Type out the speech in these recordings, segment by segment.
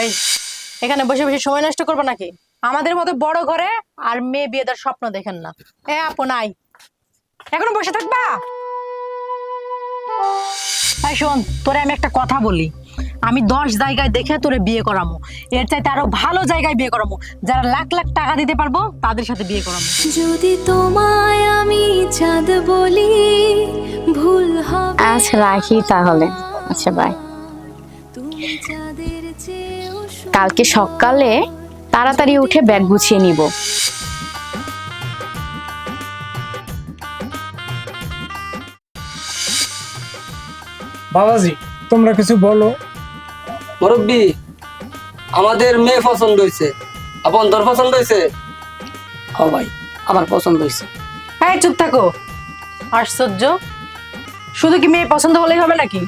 এই এখানে বসে বসে সময় নষ্ট করবে নাকি? আমাদের মতো বড় ঘরে আর মেয়ে বিয়ে দেওয়ার স্বপ্ন দেখেন না। আপু নাই, এখনো বসে থাকবা? এই শোন, তোরে আমি একটা কথা বলি, আমি 10 জায়গায় দেখে তোরে বিয়ে করামো, এর চাইতে আরো ভালো জায়গায় বিয়ে করামো, যারা লাখ লাখ টাকা দিতে পারবো তাদের সাথে বিয়ে করামো। যদি তোমায় আমি চাঁদ বলি ভুল হবে। আচ্ছা রাখি তাহলে। আচ্ছা বাই। তুমি চাঁদের চেয়েও কালকে সকালে তাড়াতাড়ি উঠে ব্যাগ গুছিয়ে নিব। বাবাজি, তোমরা কিছু বলো। মুরব্বী, আমাদের মেয়ে পছন্দ হয়েছে। আপন তোর পছন্দ হয়েছে? ও ভাই, আমার পছন্দ হয়েছে। এই চুপ থাকো, আশ্চর্য! শুধু কি মেয়ে পছন্দ হলেই হবে নাকি?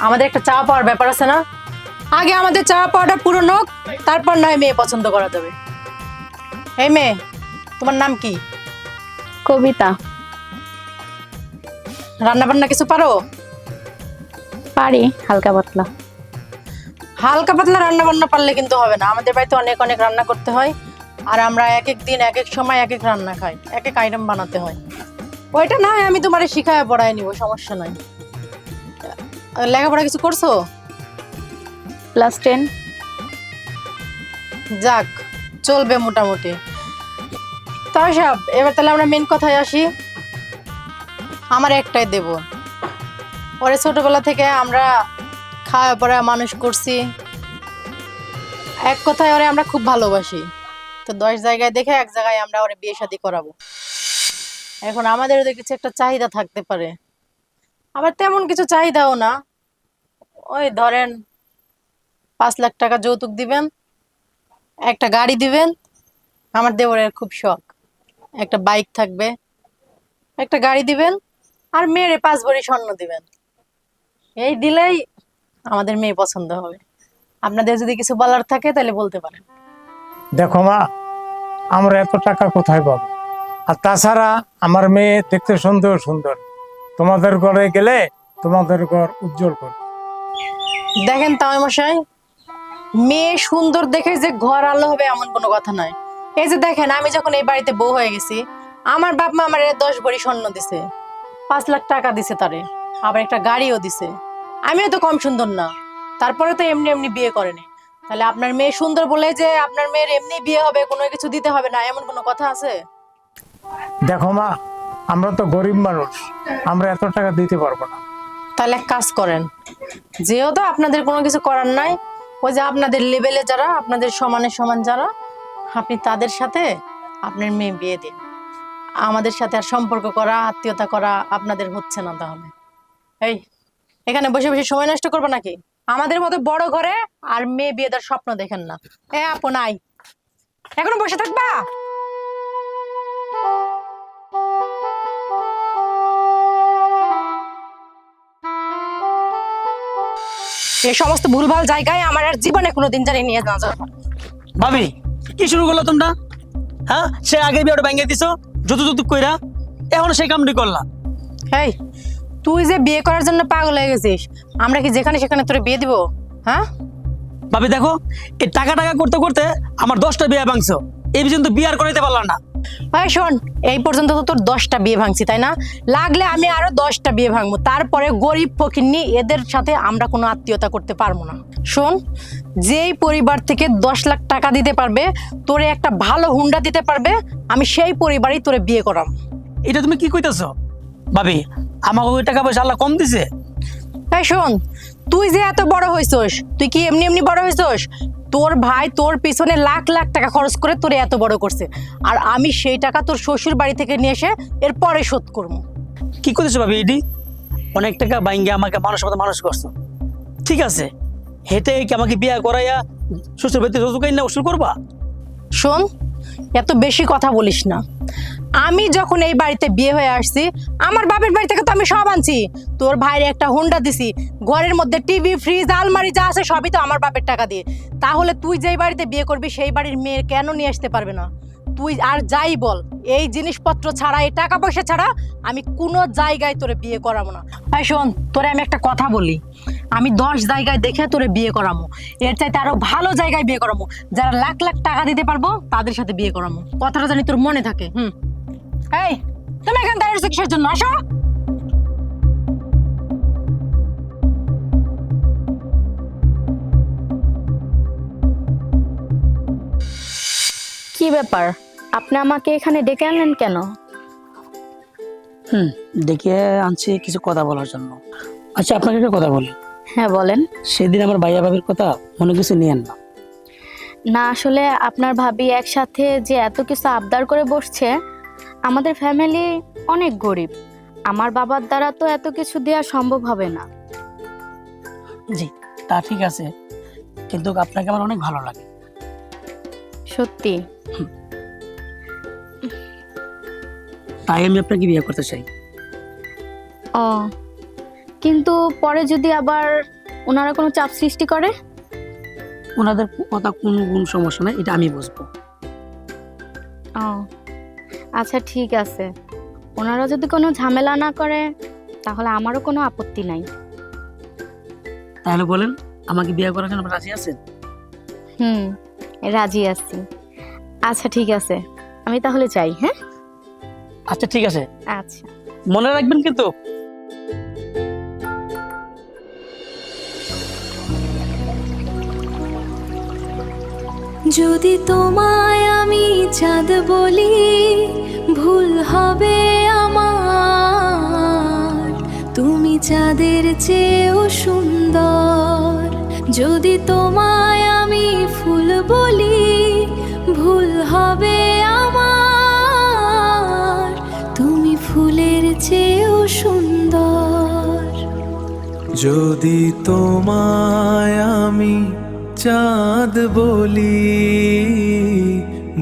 আমাদের একটা চাওয়া পাওয়ার ব্যাপার আছে না? আগে আমাদের চাওয়া পাওয়াটা পূরণ হোক, তারপর নয় মেয়ে পছন্দ করা যাবে। এই মেয়ে, তোমার নাম কি? কবিতা। রান্না বান্না কিছু পারো? পারি হালকা পাতলা। হালকা পাতলা রান্না বান্না পারলে কিন্তু হবে না, আমাদের বাড়িতে অনেক অনেক রান্না করতে হয়, আর আমরা এক এক দিন এক এক সময় এক এক রান্না খাই, এক এক আইটেম বানাতে হয়। ওইটা না হয় আমি তোমারে শিখায় পড়ায় নিব, সমস্যা নাই। লেখাপড়া কিছু করছো? ক্লাস 10। যাক, চলবে মোটামুটি। তাই সব, এবার তাহলে আমরা মেন কথায় আসি। আমার একটাই দেব, ওরে ছোটবেলা থেকে আমরা খাওয়া পড়া মানুষ করছি, এক কথায় ওরে আমরা খুব ভালোবাসি। তো 10 জায়গায় দেখে এক জায়গায় আমরা ওরে বিয়ে শাদী করাবো। এখন আমাদের ওদের কিছু একটা চাহিদা থাকতে পারে, আবার তেমন কিছু চাহিদাও না। ওই ধরেন 5 লাখ টাকা যৌতুক দিবেন, একটা গাড়ি দিবেন, আমার দেবরের খুব শখ, একটা বাইক থাকবে, একটা গাড়ি দিবেন, আর মেয়েরে 5 ভরি স্বর্ণ দিবেন। এই দিলেই আমাদের মেয়ে পছন্দ হবে। আপনাদের যদি কিছু বলার থাকে তাহলে বলতে পারেন। দেখো মা, আমরা এত টাকা কোথায় পাবো? আর তাছাড়া আমার মেয়ে দেখতে সুন্দর সুন্দর, তোমাদের ঘরে গেলে তোমাদের ঘর উজ্জ্বল করবে। দেখেন তাও মশাই, মেয়ে সুন্দর দেখে যে ঘর আলো হবে এমন কোনো কথা নয়। এই যে দেখেন, আমি যখন এই বাড়িতে বউ হয়ে গেছি, আমার বাপ মা আমার 10 ভরি স্বর্ণ দিছে, 5 লাখ টাকা দিছে তারে, আবার একটা গাড়িও দিছে। আমিও তো কম সুন্দর না, তারপরে তো এমনি এমনি বিয়ে করেনি। তাহলে আপনার মেয়ে সুন্দর বলে যে আপনার মেয়ের এমনি বিয়ে হবে, কোনো কিছু দিতে হবে না, এমন কোনো কথা আছে? দেখো মা, আমরা তো গরিব মানুষ, আমরা এত টাকা দিতে পারবো না। তাহলে এক কাজ করেন, যেহেতু আপনাদের কোনো কিছু করার নাই, ওই যে আপনাদের লেভেলে যারা, আপনাদের সমানের সমান যারা, আপনি তাদের সাথে আপনার মেয়ে বিয়ে দিন। আমাদের সাথে আর সম্পর্ক করা, আত্মীয়তা করা আপনাদের হচ্ছে না। তাহলে এই এখানে বসে বসে সময় নষ্ট করবে নাকি? আমাদের মতো বড় ঘরে আর মেয়ে বিয়ে দেওয়ার স্বপ্ন দেখেন না। আপু নাই, এখনো বসে থাকবা? এই সমস্ত ভুলভাল জায়গায় আমার আর জীবনে কোনোদিন জানি নিয়ে না যাবে। ভাবি, কি শুরু করলো তোমরা? হ্যাঁ, সে আগে বিয়েটা ভেঙে দিছো যত কইরা, এখন সেই কামটি করলাম। এই তুই যে বিয়ে করার জন্য পাগল হয়ে গেছিস, আমরা কি যেখানে সেখানে তোরে বিয়ে দিব? হ্যাঁ ভাবি দেখো, এই টাকা টাকা করতে করতে আমার 10টা বিয়ে ভাঙছো, এই পর্যন্ত বিয়ে আর করাইতে পারলাম না। ভাই শোন, এই পর্যন্ত তো তোর 10টা বিয়ে ভাঙছি, তাই না? লাগলে আমি আরো 10টা বিয়ে ভাঙবো, তারপরে গরিব ফকিন্নি এদের সাথে আমরা কোনো আত্মীয়তা করতে পারবো না। শোন, যেই পরিবার থেকে 10 লাখ টাকা দিতে পারবে, তোরে একটা ভালো হুন্ডা দিতে পারবে, আমি সেই পরিবারই তোরে বিয়ে করাম। এটা তুমি কি কইতেছো ভাবি? আমাকে ওই টাকা পয়সা আল্লাহ কম দিছে? তাই শোন, তুই যে এত বড় হইছস, তুই কি এমনি এমনি বড় হইছস? তোর ভাই তোর পিছনে লাখ লাখ টাকা খরচ করে তোরে এত বড় করছে, আর আমি সেই টাকা তোর শ্বশুর বাড়ি থেকে নিয়ে এসে এরপরে শোধ করবো। কি করতেছো ভাবি? এটি অনেক টাকা বাইঙ্গে আমাকে মানুষের মতো মানুষ করছো, ঠিক আছে? হেঁটে কি আমাকে বিয়ে করাইয়া শ্বশুর বাড়িতে যৌতুক না ওসুল করবা? শোন, এত বেশি কথা বলিস না। আমি যখন এই বাড়িতে বিয়ে হয়ে আসছি, আমার বাপের বাড়ি থেকে তো আমি সব আনছি। তোর ভাইয়ের একটা হুন্ডা দিছি, ঘরের মধ্যে টিভি, ফ্রিজ, আলমারি যা আছে সবই তো আমার বাপের টাকা দিয়ে। তাহলে তুই যেই বাড়িতে বিয়ে করবি সেই বাড়ির মেয়ে কেন নিয়ে আসতে পারবে না? তুই আর যাই বল, এই জিনিসপত্র ছাড়া, এই টাকা পয়সা ছাড়া আমি কোনো জায়গায় তোরে বিয়ে করাবো না। ভাই শোন, তোরে আমি একটা কথা বলি, আমি 10 জায়গায় দেখে তোরে বিয়ে করামো, এর চাইতে আরো ভালো জায়গায় বিয়ে করামো, যারা লাখ লাখ টাকা দিতে পারবো তাদের সাথে বিয়ে করামো। কথাটা জানি তোর মনে থাকে। এই তুমি এখান দাঁড়িয়ে আছো কিসের জন্য? আসো। কি ব্যাপার, আপনি আমাকে এখানে ডেকে আনলেন কেন? ডেকে আনছি কিছু কথা বলার জন্য। আচ্ছা, আপনাকে একটা কথা বলি। হ্যাঁ বলেন। সেদিন আমার ভাইয়া ভাবির কথা মনে কিছু নিয়েন না। না আসলে আপনার ভাবি একসাথে যে এত কিছু আবদার করে বসছে, আমাদের ফ্যামিলি অনেক গরিব, আমার বাবার দ্বারা তো এত কিছু দেওয়া সম্ভব হবে না। জি, তা ঠিক আছে, কিন্তু আপনাকে আমার অনেক ভালো লাগে। সত্যি? তাই আমি আপনাকে বিয়ে করতে চাই। ও, কিন্তু পরে যদি আবার ওনারা কোনো চাপ সৃষ্টি করে? ওনাদের কথা কোনো সমস্যা নাই, এটা আমি বুঝবো। ও আচ্ছা ঠিক আছে, ওনারা যদি কোনো ঝামেলা না করে তাহলে আমারও কোনো আপত্তি নাই। তাহলে বলেন, আমাকে বিয়ে করার জন্য রাজি আছেন? রাজি আছি। আচ্ছা ঠিক আছে, আমি তাহলে যাই। হ্যাঁ আচ্ছা ঠিক আছে, আচ্ছা। মনে রাখবেন কিন্তু। যদি তোমায় আমি চাঁদ বলি, ভুল হবে আমার, তুমি চাঁদের চেয়েও সুন্দর। যদি তোমায় আমি ফুল বলি, ভুল হবে আমার, তুমি ফুলের চেয়েও সুন্দর। যদি তোমায় আমি চাঁদ বলি,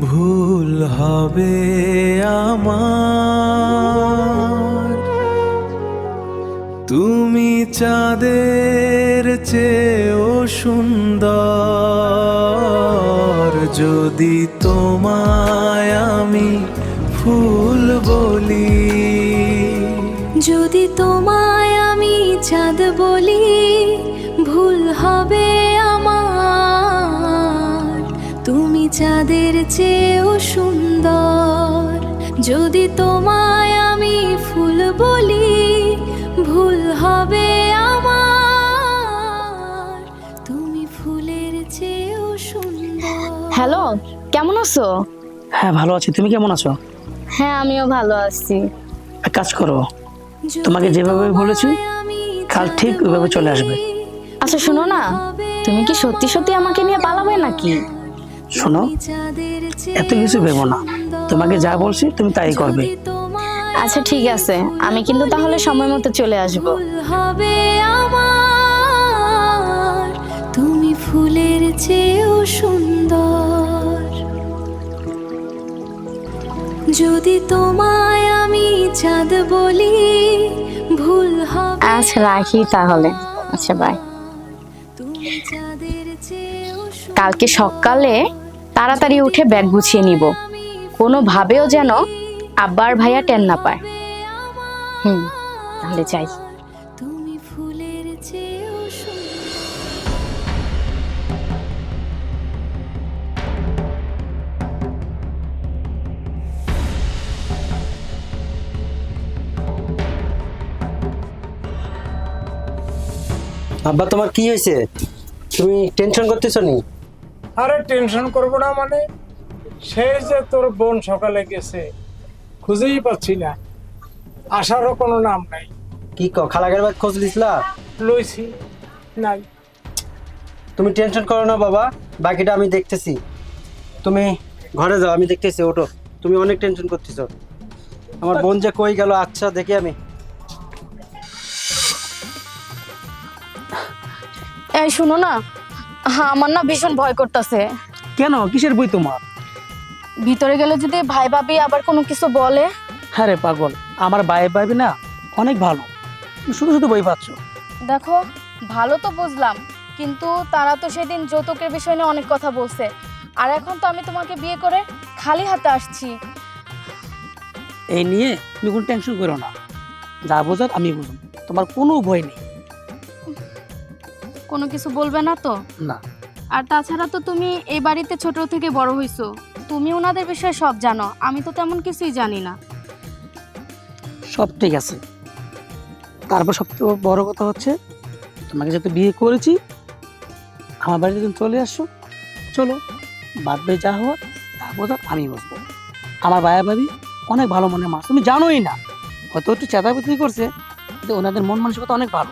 ভুল হবে আমার, তুমি চাঁদের চেয়েও সুন্দর। যদি তোমায় আমি ফুল বলি, যদি তোমায় আমি চাঁদ বলি, ভুল হবে আমার, তুমি চাঁদের চেয়েও সুন্দর। যদি তোমায় আমি ফুল বলি, ভুল হবে আমার, তুমি ফুলের চেয়েও সুন্দর। হ্যালো, কেমন আছো? হ্যাঁ ভালো আছি, তুমি কেমন আছো? হ্যাঁ আমিও ভালো আছি। এক কাজ করো, তোমাকে যেভাবে বলেছি কাল ঠিক ওইভাবে চলে আসবে। আচ্ছা শোনো না, তুমি কি সত্যি সত্যি আমাকে নিয়ে পালাবে নাকি? শোনো, এত কিছু ভেবো না, তোমাকে যা বলছি তুমি তাই করবে। আচ্ছা ঠিক আছে, আমি কিন্তু তাহলে সময় মতো চলে আসবো। ভুল হবে আমার, তুমি ফুলের চেয়েও সুন্দর। যদি তোমায় আমি চাঁদ বলি, ভুল হবে আচ্ছা রাখি তাহলে। আচ্ছা বাই। তুমি চাঁদের চেয়েও কালকে সকালে তাড়াতাড়ি উঠে ব্যাগ গুছিয়ে নিব, কোনোভাবেও যেন আব্বার ভাইয়া টেন না পায়। তাহলে যাই। তুমি ফুলের চেয়েও সুন্দর। আব্বা তোমার কি হয়েছে? তুমি টেনশন করতেছো নি? আরে টেনশন করবো না মানে, সেই যে তোর বোন সকালে গেছে, খুঁজেই পাচ্ছি না, আসারও কোনো নাম নাই। কি কো, খালাগের বাদ খোঁজ লিসলা? লইছি, নাই। তুমি টেনশন করো না বাবা, বাকিটা আমি দেখতেছি। তুমি ঘরে যাও, আমি দেখতেছি। ওঠো, তুমি অনেক টেনশন করতেছো। আমার বোন যে কই গেল, আচ্ছা দেখি আমি। এই শুনো না, আমার না ভীষণ ভয় করতেছে। কেন, কিসের বই তোমার? ভিতরে গেলে যদি ভাই ভাবি আবার কোনো কিছু বলে? হ্যাঁ রে পাগল, আমার ভাই ভাবি না অনেক ভালো, শুধু শুধু বই পাচ্ছ। দেখো, ভালো তো বুঝলাম, কিন্তু তারা তো সেদিন যৌতুকের বিষয় নিয়ে অনেক কথা বলছে, আর এখন তো আমি তোমাকে বিয়ে করে খালি হাতে আসছি। এই নিয়ে তুমি কোনো টেনশন করো না, যা বোঝার আমি বুঝুন, তোমার কোনো ভয় নেই। কোনো কিছু বলবে না তো? না। আর তাছাড়া তো তুমি এই বাড়িতে ছোট থেকে বড় হইছো, তুমি ওনাদের বিষয়ে সব জানো, আমি তো তেমন কিছুই জানি না। সব ঠিক আছে, তারপর সবচেয়ে বড় কথা হচ্ছে তোমাকে যেহেতু বিয়ে করেছি, আমার বাড়িতে তুমি চলে আসছো, চলো বাদ দিয়ে যা হওয়ার তারপর আমি বসবো। আমার ভাইয়া ভাবি অনেক ভালো মনের মানুষ, তুমি জানোই না, হয়তো একটু চেতাপুতি করছে, কিন্তু ওনাদের মন মানসিকতা অনেক ভালো।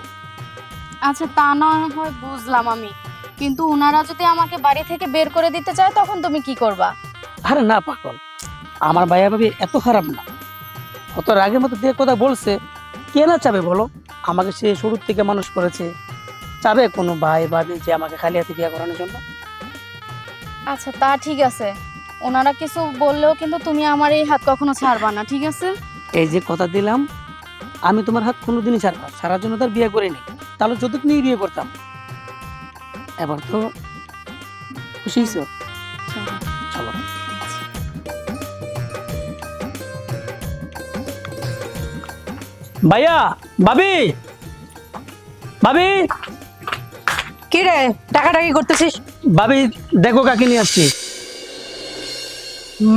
আচ্ছা, তা না হয় বুঝলাম আমি, কিন্তু ওনারা যদি আমাকে বাড়ি থেকে বের করে দিতে চায় তখন তুমি কি করবা? আরে না পাগল, আমার ভাইয়া ভাবি এত খারাপ না, অত রাগের মতো দিয়ে কথা বলছে, কে না চাবে বলো? আমাকে সে শুরুর থেকে মানুষ করেছে, চাবে কোনো ভাই ভাবি যে আমাকে খালি হাতে বিয়ে করানোর জন্য? আচ্ছা, তা ঠিক আছে, ওনারা কিছু বললেও কিন্তু তুমি আমার এই হাত কখনো ছাড়বা না, ঠিক আছে? এই যে কথা দিলাম, আমি তোমার হাত কোনোদিনই ছাড়বো না, সারার জন্য তার বিয়ে করিনি, তাহলে যতটুকু নিয়ে বিয়ে করতাম। এবার তো খুশি হয়েছো? চলো। ভাইয়া, ভাবি, ভাবি, কি রে টাকাটাকি করতেছিস? ভাবি দেখো কাকে নিয়ে আসছি।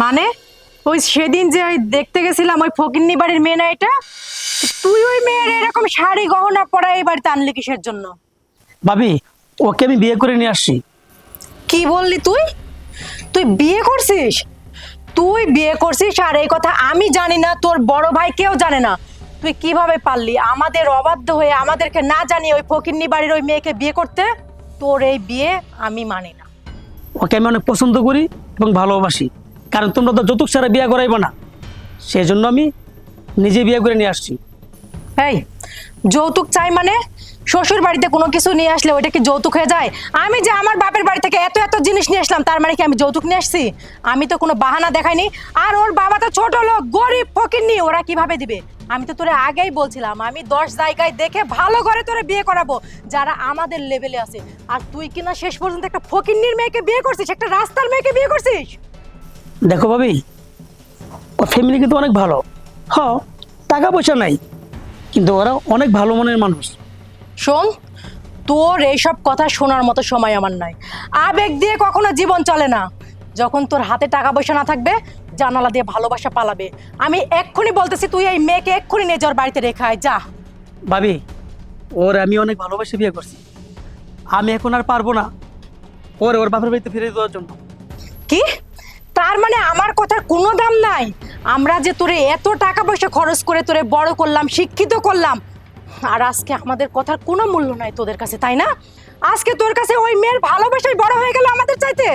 মানে ওই সেদিন যে ওই দেখতে গেছিলাম ওই ফকিন্নি বাড়ির মেয়ে না এটা? তুই ওই মেয়ের এরকম শাড়ি গহনা পরা এই বাড়িতে আনলি কিসের জন্য? ভাবি, ওকে আমি বিয়ে করে নিয়ে আসছি। কি বললি তুই? তুই বিয়ে করছিস? তুই বিয়ে করছিস আর এই কথা আমি জানি না, তোর বড় ভাই কেউ জানে না। তুই কিভাবে পারলি আমাদের অবাধ্য হয়ে আমাদেরকে না জানিয়ে ওই ফকিন্নি বাড়ির ওই মেয়েকে বিয়ে করতে? তোর এই বিয়ে আমি মানি না। ওকে আমি অনেক পছন্দ করি এবং ভালোবাসি, কারণ তোমরা তো যৌতুক ছাড়া বিয়ে করাইবো না, সেই জন্য আমি নিজে বিয়ে করে নিয়ে আসছি। এই যৌতুক চাই মানে? শ্বশুর বাড়িতে কোনো কিছু নিয়ে আসলে ওইটা কি যৌতুক হয়ে যায়? আমি যে আমার বাপের বাড়ি থেকে এত এত জিনিস নিয়ে আসলাম, তার মানে কি আমি যৌতুক নিয়ে আসছি? আমি তো কোনো বাহানা দেখাইনি। আর ওর বাবা তো ছোট লোক, গরিব ফকিন্নি, ওরা কিভাবে দিবে? আমি তো তোরে আগেই বলছিলাম আমি 10 জায়গায় দেখে ভালো করে তোরে বিয়ে করাবো যারা আমাদের লেভেলে আছে। আর তুই কিনা শেষ পর্যন্ত একটা ফকিন্নির মেয়েকে বিয়ে করছিস, একটা রাস্তার মেয়েকে বিয়ে করছিস। দেখো ভাবি, ওর ফ্যামিলি কিন্তু অনেক ভালো, হ্যাঁ টাকা পয়সা নাই, কিন্তু ওরা অনেক ভালো মনের মানুষ। শোন, তোর এইসব কথা শোনার মতো সময় আমার নাই। আবেগ দিয়ে কখনো জীবন চলে না। যখন তোর হাতে টাকা পয়সা না থাকবে, জানালা দিয়ে ভালোবাসা পালাবে। আমি এক্ষুনি বলতেছি তুই এই মেয়েকে এক্ষুনি নিয়ে যাওয়ার বাড়িতে রেখে আয়, যা। ভাবি, ওর আমি অনেক ভালোবাসে বিয়ে করছি, আমি এখন আর পারবো না ওর বাপের বাড়িতে ফিরে দেওয়ার জন্য। কি? তার মানে আমার কথার কোনো দাম নাই? আমরা যে তোরে এত টাকা পয়সা খরচ করে তোরে বড় করলাম, শিক্ষিত করলাম, আর আজকে আমাদের কথার কোনো মূল্য নাই তোদের কাছে, তাই না? আজকে তোর কাছে ওই মেয়ের ভালোবাসাই বড় হয়ে গেল আমাদের চাইতে।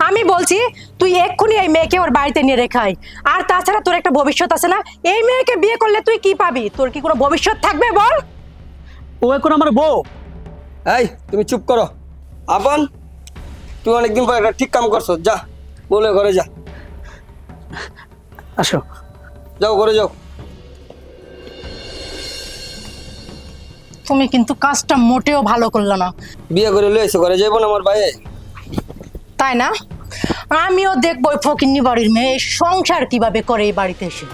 আমি বলছি তুই এক্ষুনি এই মেয়েকে ওর বাড়িতে নিয়ে রেখাই। আর তাছাড়া তোর একটা ভবিষ্যৎ আছে না? এই মেয়েকে বিয়ে করলে তুই কি পাবি? তোর কি কোনো ভবিষ্যৎ থাকবে বল? ও এখন আমার বউ। এই তুমি চুপ করো। আপন, তুই অনেকদিন পর একটা ঠিক কাম করছো, যা বলে ঘরে যা। আসো। যাও ঘরে যাও। তুমি কিন্তু কাজটা মোটেও ভালো করলো না। বিয়ে করে লই এসে ঘরে যাইবো না আমার ভাই? তাই না? আমিও দেখবো ওই ফকিন্নি বাড়ির মেয়ে সংসার কিভাবে করে এই বাড়িতে এসে।